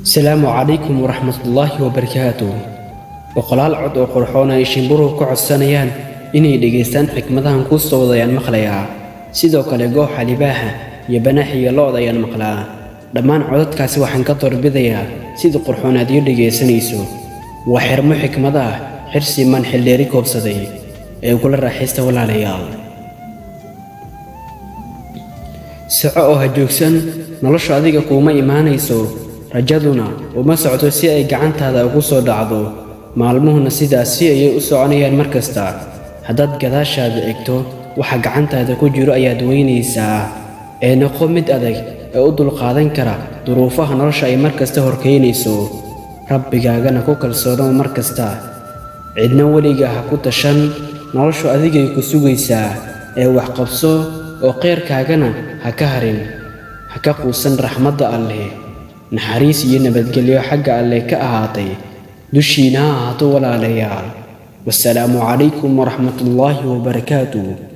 السلام عليكم ورحمة الله وبركاته. وقلال عد وقرحونا يشنبرو كعسانيان إني دقيستان حكمتان كوستو وضيان مقليا سيدو كاليقو حالباها يبناحي الله ضيان مقلا دمان عدد كاسي وحن كطر بذيا سيدو قرحونا ديو دقيسانيسو وحرمو حكمتاه حرسي من حليري كوبصدي يقول الرحيستا ولا ليال سعوها جوكسن نلشو أذيك كوما إيمانيسو rajaduna uma socoto si ay gacantaada ugu soo dhacdo maalmuhuna sidaas si ay u soconayaan markasta haddaad gadaashaada egto waxa gacantaada ku jiro ayaad weynaysaa ee noqo mid adag ee u dulqaadan kara duruufaha nolosha ay markasta horkeynayso rabbigaagana ku kalsoonow markasta cidna weliga ha ku tashan noloshu adigay ku sugaysaa ee wax qabso oo khayrkaagana ha ka harin ha ka quusan raxmadda Alle naxariis iyo nabadgelyo xagga Alle ka ahaatay dushiina ahaato walaalayaal wassalaamu calaykum waraxmatullaahi wabarakaatuh.